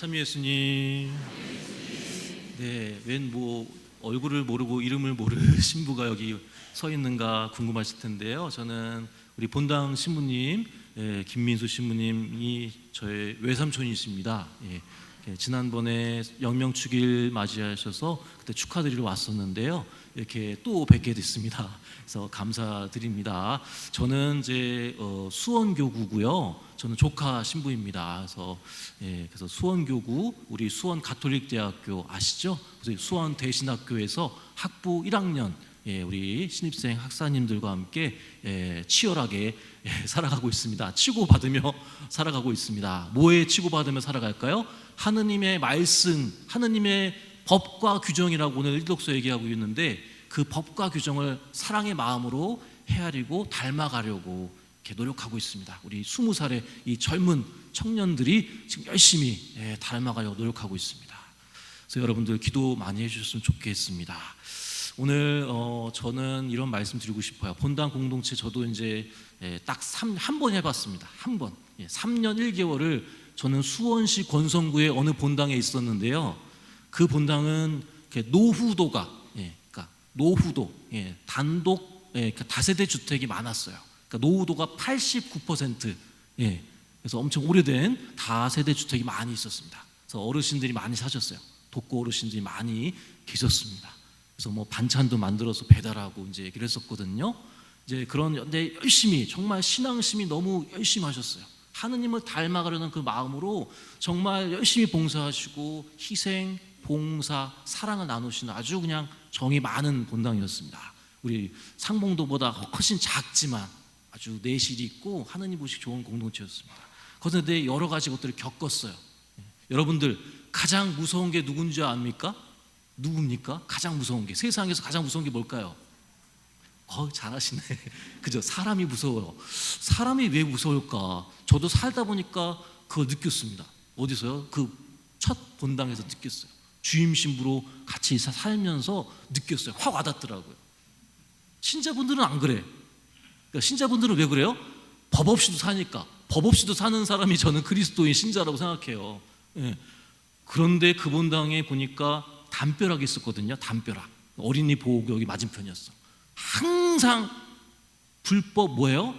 참 예수님. 네, 웬 뭐 얼굴을 모르고 이름을 모르는 신부가 여기 서 있는가 궁금하실 텐데요. 저는 우리 본당 신부님, 김민수 신부님이 저의 외삼촌이십니다. 지난번에 영명축일 맞이하셔서 그때 축하드리러 왔었는데요. 이렇게 또 뵙게 됐습니다. 그래서 감사드립니다. 저는 이제 수원교구고요. 저는 조카 신부입니다. 그래서 수원교구, 우리 수원 가톨릭대학교 아시죠? 그래서 수원 대신학교에서 학부 1학년 우리 신입생 학사님들과 함께 치열하게 살아가고 있습니다. 치고받으며 살아가고 있습니다. 뭐에 치고받으며 살아갈까요? 하느님의 말씀, 하느님의 법과 규정이라고 오늘 일독서 얘기하고 있는데, 그 법과 규정을 사랑의 마음으로 헤아리고 닮아가려고 이렇게 노력하고 있습니다. 우리 20살의 이 젊은 청년들이 지금 열심히 닮아가려고 노력하고 있습니다. 그래서 여러분들 기도 많이 해주셨으면 좋겠습니다. 오늘 저는 이런 말씀 드리고 싶어요. 본당 공동체 저도 이제 딱 한 번 해봤습니다. 한 번. 3년 1개월을 저는 수원시 권성구의 어느 본당에 있었는데요. 그 본당은 노후도가, 그러니까 노후도, 단독, 다세대 주택이 많았어요. 그러니까 노후도가 89%, 그래서 엄청 오래된 다세대 주택이 많이 있었습니다. 그래서 어르신들이 많이 사셨어요. 독거 어르신들이 많이 계셨습니다. 그래서 뭐 반찬도 만들어서 배달하고 이제 얘기를 했었거든요. 이제 그런데 열심히, 정말 신앙심이 너무 열심히 하셨어요. 하느님을 닮아가려는 그 마음으로 정말 열심히 봉사하시고 희생, 봉사, 사랑을 나누시는 아주 그냥 정이 많은 본당이었습니다. 우리 상봉도보다 훨씬 작지만 아주 내실이 있고 하느님 보시기 좋은 공동체였습니다. 그런데 여러 가지 것들을 겪었어요. 여러분들 가장 무서운 게 누군지 압니까? 누굽니까? 가장 무서운 게, 세상에서 가장 무서운 게 뭘까요? 잘하시네. 그죠? 사람이 무서워요. 사람이 왜 무서울까? 저도 살다 보니까 그걸 느꼈습니다. 어디서요? 그 첫 본당에서 느꼈어요. 주임 신부로 같이 살면서 느꼈어요. 확 와닿더라고요. 신자분들은 안 그래. 그러니까 신자분들은 왜 그래요? 법 없이도 사니까. 법 없이도 사는 사람이 저는 그리스도인 신자라고 생각해요. 그런데 그 본당에 보니까 담벼락이 있었거든요. 담벼락. 어린이 보호구역이 맞은편이었어. 항상 불법 뭐예요?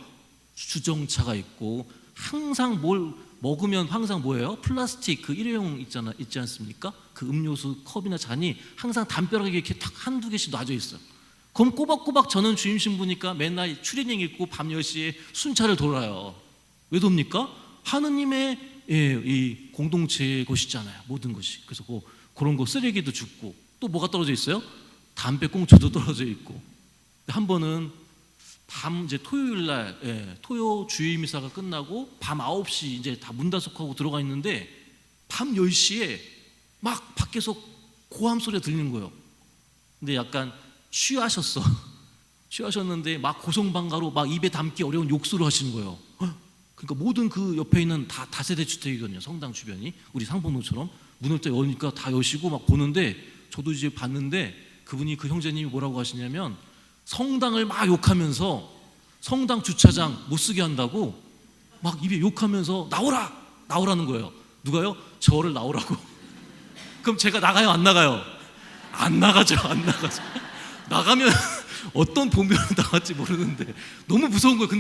주정차가 있고, 항상 뭘 먹으면 항상 뭐예요? 플라스틱 그 일회용 있지 않습니까? 그 음료수 컵이나 잔이 항상 담벼락에 이렇게 탁 한두 개씩 놔져 있어요. 그럼 꼬박꼬박 저는 주임 신부니까 맨날 추리닝 입고 밤 10시에 순찰을 돌아요. 왜 돕니까? 하느님의 이 공동체의 것이잖아요. 모든 것이. 그래서 그런 거 쓰레기도 줍고, 또 뭐가 떨어져 있어요? 담배꽁초도 떨어져 있고. 한 번은 밤 이제 토요일 날 토요 주일미사가 끝나고 밤 9시 이제 다 문 닫고 들어가 있는데 밤 10시에 막 밖에서 고함 소리가 들리는 거예요. 근데 약간 취하셨는데 막 고성방가로 막 입에 담기 어려운 욕설을 하시는 거예요. 그러니까 모든 그 옆에 있는 다 다세대 주택이거든요. 성당 주변이 우리 상봉로처럼 문을 딱 여니까 다 여시고 막 보는데, 저도 이제 봤는데 그분이, 그 형제님이 뭐라고 하시냐면, 성당을 막 욕하면서 성당 주차장 못 쓰게 한다고 막 입에 욕하면서 나오라는 거예요. 누가요? 저를 나오라고. 그럼 제가 나가요, 안 나가요? 안 나가죠. 나가면 어떤 본변을 나갈지 모르는데 너무 무서운 거예요.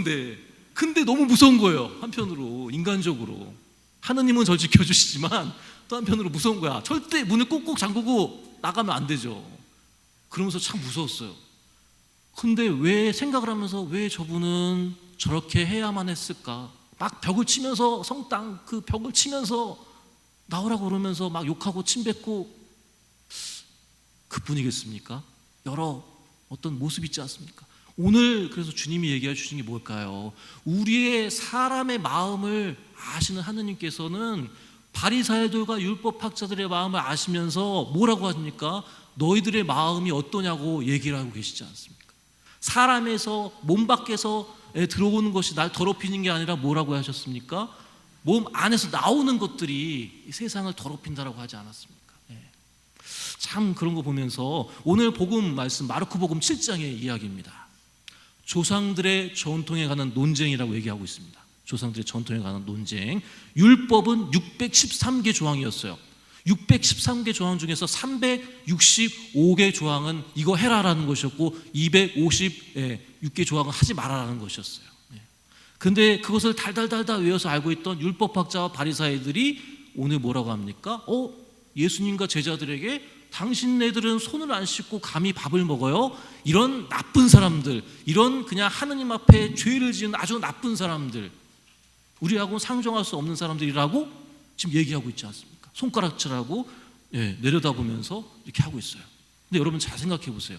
근데 너무 무서운 거예요. 한편으로 인간적으로 하느님은 절 지켜주시지만 또 한편으로 무서운 거야. 절대 문을 꼭꼭 잠그고 나가면 안 되죠. 그러면서 참 무서웠어요. 근데 왜 생각을 하면서, 왜 저분은 저렇게 해야만 했을까? 막 벽을 치면서, 성당 그 벽을 치면서 나오라고 그러면서 막 욕하고 침뱉고, 그뿐이겠습니까? 여러 어떤 모습이 있지 않습니까? 오늘 그래서 주님이 얘기해 주신 게 뭘까요? 우리의 사람의 마음을 아시는 하느님께서는 바리사이들과 율법학자들의 마음을 아시면서 뭐라고 하십니까? 너희들의 마음이 어떠냐고 얘기를 하고 계시지 않습니까? 사람에서, 몸 밖에서 들어오는 것이 날 더럽히는 게 아니라 뭐라고 하셨습니까? 몸 안에서 나오는 것들이 세상을 더럽힌다라고 하지 않았습니까? 참 그런 거 보면서 오늘 복음 말씀, 마르코 복음 7장의 이야기입니다. 조상들의 전통에 관한 논쟁이라고 얘기하고 있습니다. 조상들의 전통에 관한 논쟁. 율법은 613개 조항이었어요. 613개 조항 중에서 365개 조항은 이거 해라라는 것이었고 256개 조항은 하지 말아라는 것이었어요. 근데 그것을 달달달달 외워서 알고 있던 율법학자와 바리사이들이 오늘 뭐라고 합니까? 예수님과 제자들에게 당신네들은 손을 안 씻고 감히 밥을 먹어요? 이런 나쁜 사람들, 이런 그냥 하느님 앞에 죄를 지은 아주 나쁜 사람들, 우리하고 상종할 수 없는 사람들이라고 지금 얘기하고 있지 않습니까? 손가락질하고 내려다보면서 이렇게 하고 있어요. 근데 여러분 잘 생각해 보세요.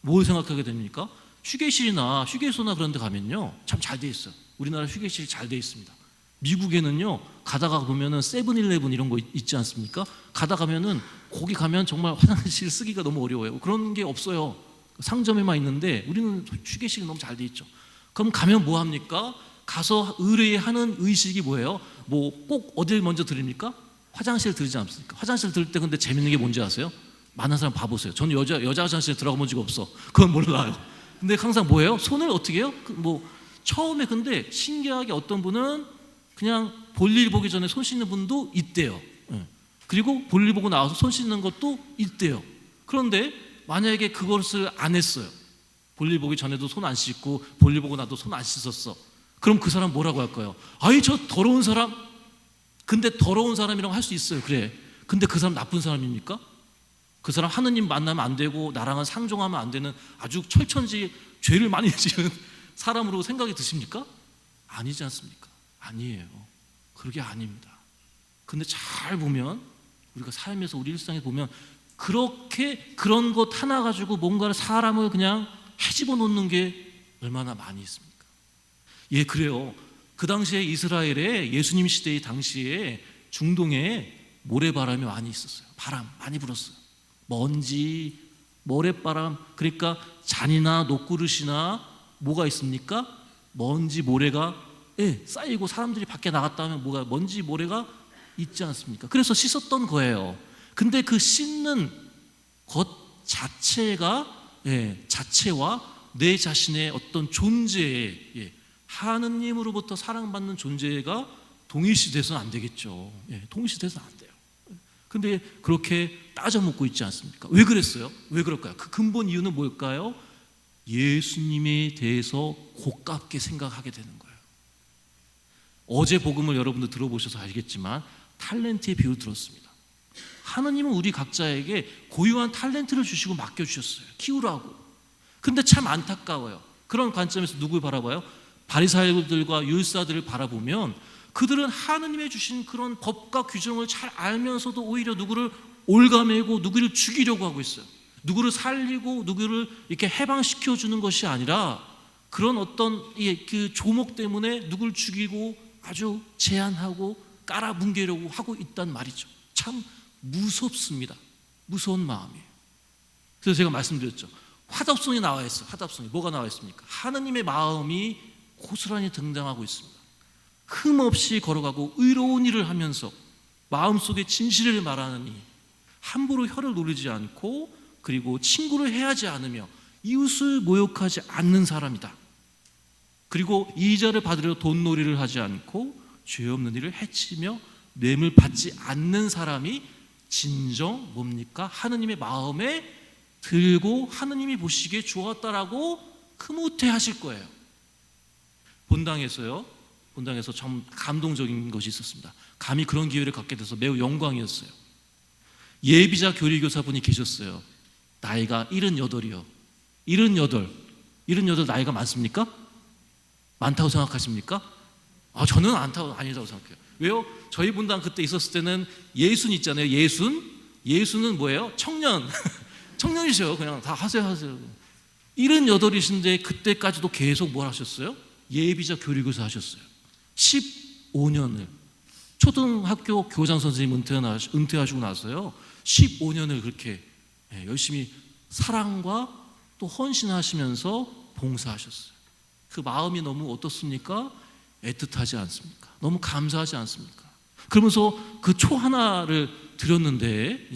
뭘 생각하게 됩니까? 휴게실이나 휴게소나 그런 데 가면요 참 잘 돼 있어요. 우리나라 휴게실이 잘 돼 있습니다. 미국에는요 가다가 보면은 세븐일레븐 이런 거 있지 않습니까? 가다가면은 거기 가면 정말 화장실 쓰기가 너무 어려워요. 그런 게 없어요. 상점에만 있는데 우리는 휴게실이 너무 잘 돼 있죠. 그럼 가면 뭐 합니까? 가서 의뢰하는 의식이 뭐예요? 뭐 꼭 어딜 먼저 드립니까? 화장실 들지 않습니까? 화장실 들을 때 근데 재밌는 게 뭔지 아세요? 많은 사람 봐보세요. 저는 여자 화장실에 들어가 본 적이 없어. 그건 몰라요. 근데 항상 뭐예요? 손을 어떻게 해요? 처음에 근데 신기하게 어떤 분은 그냥 볼일 보기 전에 손 씻는 분도 있대요. 그리고 볼일 보고 나와서 손 씻는 것도 있대요. 그런데 만약에 그것을 안 했어요. 볼일 보기 전에도 손 안 씻고 볼일 보고 나도 손 안 씻었어. 그럼 그 사람 뭐라고 할까요? 아이 저 더러운 사람. 근데 더러운 사람이라고 할 수 있어요. 그래. 근데 그 사람 나쁜 사람입니까? 그 사람 하느님 만나면 안 되고 나랑은 상종하면 안 되는 아주 철천지 죄를 많이 지은 사람으로 생각이 드십니까? 아니지 않습니까? 아니에요. 그게 아닙니다. 근데 잘 보면 우리가 삶에서 우리 일상에 보면 그렇게 그런 것 하나 가지고 뭔가를 사람을 그냥 헤집어 놓는 게 얼마나 많이 있습니까? 그래요. 그 당시에 이스라엘에 예수님 시대의 당시에 중동에 모래바람이 많이 있었어요. 바람 많이 불었어요. 먼지, 모래바람, 그러니까 잔이나 녹그릇이나 뭐가 있습니까? 먼지, 모래가 쌓이고 사람들이 밖에 나갔다 하면 뭐가 먼지, 모래가 있지 않습니까? 그래서 씻었던 거예요. 근데 그 씻는 것 자체가 자체와 내 자신의 어떤 존재에 하느님으로부터 사랑받는 존재가 동일시돼서는 안 되겠죠. 동일시돼서는 안 돼요. 근데 그렇게 따져 묻고 있지 않습니까? 왜 그랬어요? 왜 그럴까요? 그 근본 이유는 뭘까요? 예수님에 대해서 고깝게 생각하게 되는 거예요. 어제 복음을 여러분들 들어보셔서 알겠지만 탤런트의 비유를 들었습니다. 하나님은 우리 각자에게 고유한 탤런트를 주시고 맡겨주셨어요. 키우라고. 근데 참 안타까워요. 그런 관점에서 누굴 바라봐요? 바리사이들과 율사들을 바라보면 그들은 하느님의 주신 그런 법과 규정을 잘 알면서도 오히려 누구를 올가매고 누구를 죽이려고 하고 있어요. 누구를 살리고 누구를 이렇게 해방시켜 주는 것이 아니라 그런 어떤 그 조목 때문에 누구를 죽이고 아주 제한하고 깔아뭉개려고 하고 있단 말이죠. 참 무섭습니다. 무서운 마음이에요. 그래서 제가 말씀드렸죠. 화답송이 나와 있어요. 화답송이 뭐가 나와 있습니까? 하느님의 마음이 고스란히 등장하고 있습니다. 흠없이 걸어가고 의로운 일을 하면서 마음속에 진실을 말하느니 함부로 혀를 누르지 않고 그리고 친구를 해하지 않으며 이웃을 모욕하지 않는 사람이다. 그리고 이자를 받으려 돈놀이를 하지 않고 죄 없는 일을 해치며 뇌물 받지 않는 사람이 진정 뭡니까? 하느님의 마음에 들고 하느님이 보시기에 좋았다라고 흐뭇해 하실 거예요. 본당에서 참 감동적인 것이 있었습니다. 감히 그런 기회를 갖게 돼서 매우 영광이었어요. 예비자 교리교사분이 계셨어요. 나이가 78이요. 78 나이가 많습니까? 많다고 생각하십니까? 저는 아니라고 생각해요. 왜요? 저희 분당 그때 있었을 때는 예순 있잖아요. 예순은 뭐예요? 청년이셔. 그냥 다 하세요. 78이신데 그때까지도 계속 뭘 하셨어요? 예비자 교리교사 하셨어요. 15년을 초등학교 교장 선생님 은퇴하시고 나서요 15년을 그렇게 열심히 사랑과 또 헌신하시면서 봉사하셨어요. 그 마음이 너무 어떻습니까? 애틋하지 않습니까? 너무 감사하지 않습니까? 그러면서 그 초 하나를 드렸는데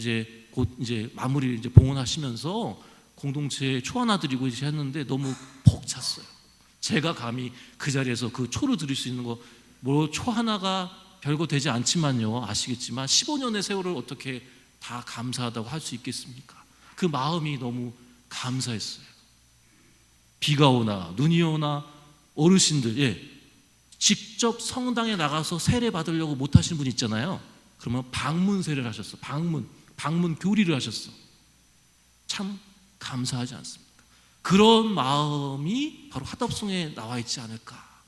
곧 마무리 봉헌하시면서 공동체에 초 하나 드리고 했는데 너무 벅 찼어요. 제가 감히 그 자리에서 그 초를 드릴 수 있는 거, 뭐 초 하나가 별거 되지 않지만요, 아시겠지만 15년의 세월을 어떻게 다 감사하다고 할 수 있겠습니까? 그 마음이 너무 감사했어요. 비가 오나 눈이 오나 어르신들, 직접 성당에 나가서 세례 받으려고 못 하시는 분 있잖아요. 그러면 방문 세례를 하셨어. 방문 교리를 하셨어. 참 감사하지 않습니까? 그런 마음이 바로 화답송에 나와 있지 않을까.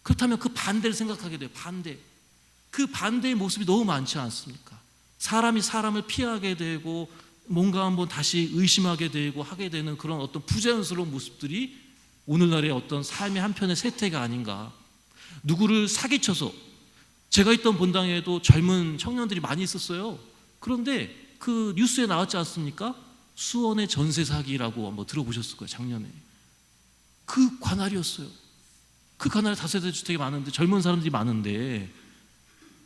그렇다면 그 반대를 생각하게 돼요. 그 반대의 모습이 너무 많지 않습니까? 사람이 사람을 피하게 되고 뭔가 한번 다시 의심하게 되고 하게 되는 그런 어떤 부자연스러운 모습들이 오늘날의 어떤 삶의 한편의 세태가 아닌가. 누구를 사기쳐서, 제가 있던 본당에도 젊은 청년들이 많이 있었어요. 그런데 그 뉴스에 나왔지 않습니까? 수원의 전세 사기라고 한번 들어보셨을 거예요. 작년에 그 관할이었어요. 그 관할에 다세대 주택이 많은데, 젊은 사람들이 많은데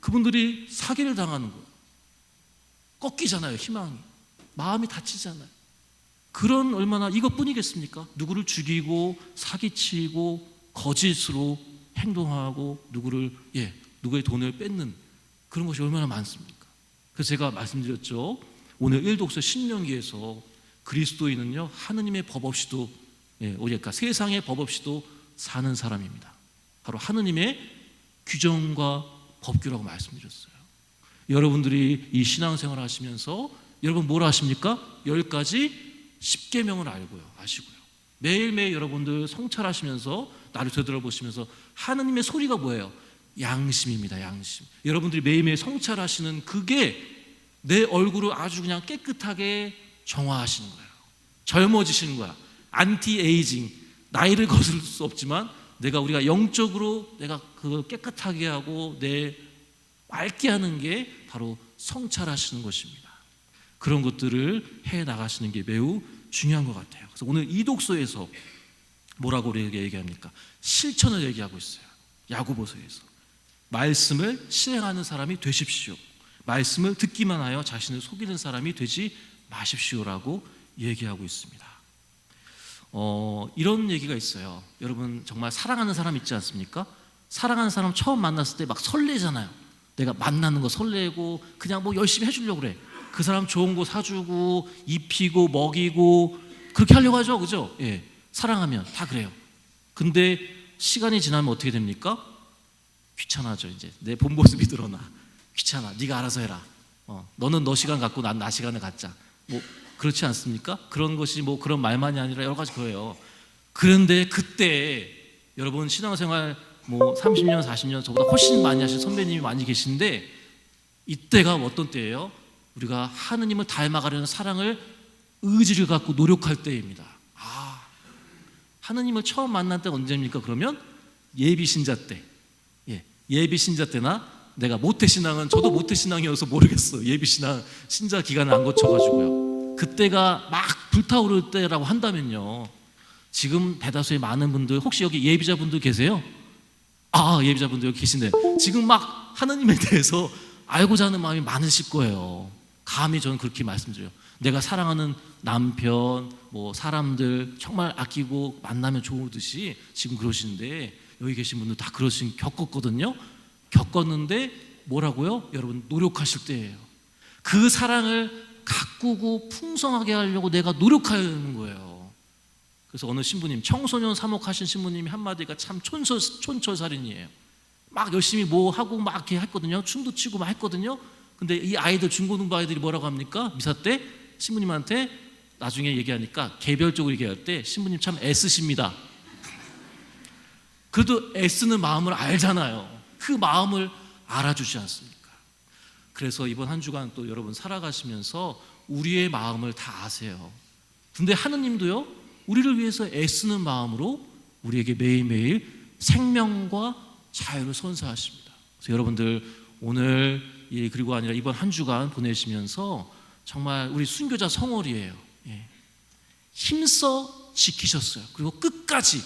그분들이 사기를 당하는 거예요. 꺾이잖아요. 희망이, 마음이 다치잖아요. 그런, 얼마나 이것뿐이겠습니까? 누구를 죽이고 사기치고 거짓으로 행동하고 누구의 돈을 뺏는 그런 것이 얼마나 많습니까? 그래서 제가 말씀드렸죠. 오늘 1독서 신명기에서 그리스도인은요, 하느님의 법 없이도, 그러니까 세상의 법 없이도 사는 사람입니다. 바로 하느님의 규정과 법규라고 말씀드렸어요. 여러분들이 이 신앙생활 하시면서 여러분 뭘 아십니까? 10가지 10계명을 아시고요. 매일매일 여러분들 성찰하시면서, 나를 되돌아보시면서 하느님의 소리가 뭐예요? 양심입니다. 양심. 여러분들이 매일매일 성찰하시는 그게 내 얼굴을 아주 그냥 깨끗하게 정화하시는 거예요. 젊어지시는 거야. 안티에이징. 나이를 거슬 수 없지만 우리가 영적으로 내가 그걸 깨끗하게 하고 내 맑게 하는 게 바로 성찰하시는 것입니다. 그런 것들을 해 나가시는 게 매우 중요한 것 같아요. 그래서 오늘 이 독서에서 뭐라고 우리에게 얘기합니까? 실천을 얘기하고 있어요. 야고보서에서 말씀을 실행하는 사람이 되십시오. 말씀을 듣기만 하여 자신을 속이는 사람이 되지 마십시오라고 얘기하고 있습니다. 이런 얘기가 있어요. 여러분 정말 사랑하는 사람 있지 않습니까? 사랑하는 사람 처음 만났을 때 막 설레잖아요. 내가 만나는 거 설레고 그냥 뭐 열심히 해주려고 그래. 그 사람 좋은 거 사주고 입히고 먹이고 그렇게 하려고 하죠. 그죠? 사랑하면 다 그래요. 근데 시간이 지나면 어떻게 됩니까? 귀찮아져. 이제 내 본 모습이 드러나. 귀찮아. 네가 알아서 해라. 너는 너 시간 갖고 난 나 시간을 갖자. 뭐 그렇지 않습니까? 그런 것이 뭐 그런 말만이 아니라 여러 가지 거예요. 그런데 그때 여러분 신앙생활 뭐 30년, 40년 저보다 훨씬 많이 하신 선배님이 많이 계신데, 이때가 어떤 때예요? 우리가 하느님을 닮아가려는 사랑을, 의지를 갖고 노력할 때입니다. 하느님을 처음 만난 때가 언제입니까? 그러면 예비신자 때. 예비신자 때나, 내가 모태신앙은 저도 모태신앙이어서 모르겠어. 예비신앙 신자 기간을 안 거쳐가지고요. 그때가 막 불타오를 때라고 한다면요, 지금 대다수의 많은 분들, 혹시 여기 예비자분들 계세요? 예비자분들 여기 계신데 지금 막 하느님에 대해서 알고자 하는 마음이 많으실 거예요. 감히 저는 그렇게 말씀드려요. 내가 사랑하는 남편, 뭐 사람들 정말 아끼고 만나면 좋으듯이 지금 그러시는데, 여기 계신 분들 다 겪었거든요. 겪었는데 뭐라고요? 여러분 노력하실 때예요. 그 사랑을 가꾸고 풍성하게 하려고 내가 노력하는 거예요. 그래서 어느 신부님, 청소년 사목하신 신부님이 한마디가 참 촌철살인이에요. 막 열심히 뭐 하고 막 이렇게 했거든요. 춤도 추고 막 했거든요. 근데 이 아이들, 중고등부 아이들이 뭐라고 합니까? 미사 때 신부님한테 나중에 얘기하니까, 개별적으로 얘기할 때 신부님 참 애쓰십니다. 그래도 애쓰는 마음을 알잖아요. 그 마음을 알아주지 않습니까? 그래서 이번 한 주간 또 여러분 살아가시면서 우리의 마음을 다 아세요. 근데 하느님도요, 우리를 위해서 애쓰는 마음으로 우리에게 매일매일 생명과 자유를 선사하십니다. 그래서 여러분들 오늘, 그리고 아니라 이번 한 주간 보내시면서 정말 우리 순교자 성월이에요. 힘써 지키셨어요. 그리고 끝까지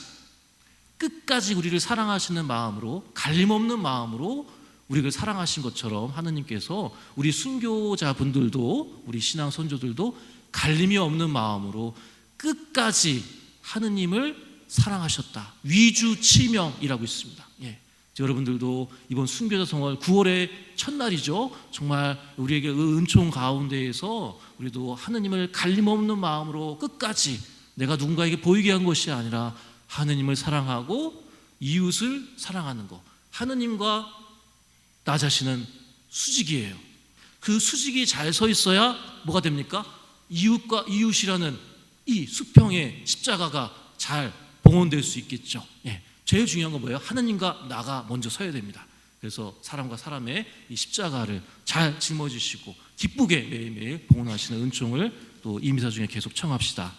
우리를 사랑하시는 마음으로, 갈림없는 마음으로 우리를 사랑하신 것처럼 하느님께서 우리 순교자분들도, 우리 신앙 선조들도 갈림이 없는 마음으로 끝까지 하느님을 사랑하셨다. 위주치명이라고 있습니다. 예. 여러분들도 이번 순교자 성월 9월의 첫날이죠. 정말 우리에게 은총 가운데에서 우리도 하느님을 갈림없는 마음으로 끝까지 내가 누군가에게 보이게 한 것이 아니라 하느님을 사랑하고 이웃을 사랑하는 것. 하느님과 나 자신은 수직이에요. 그 수직이 잘 서 있어야 뭐가 됩니까? 이웃과 이웃이라는 이 수평의 십자가가 잘 봉헌될 수 있겠죠. 예. 제일 중요한 건 뭐예요? 하느님과 나가 먼저 서야 됩니다. 그래서 사람과 사람의 이 십자가를 잘 짊어지시고 기쁘게 매일매일 봉헌하시는 은총을 또 이 미사 중에 계속 청합시다.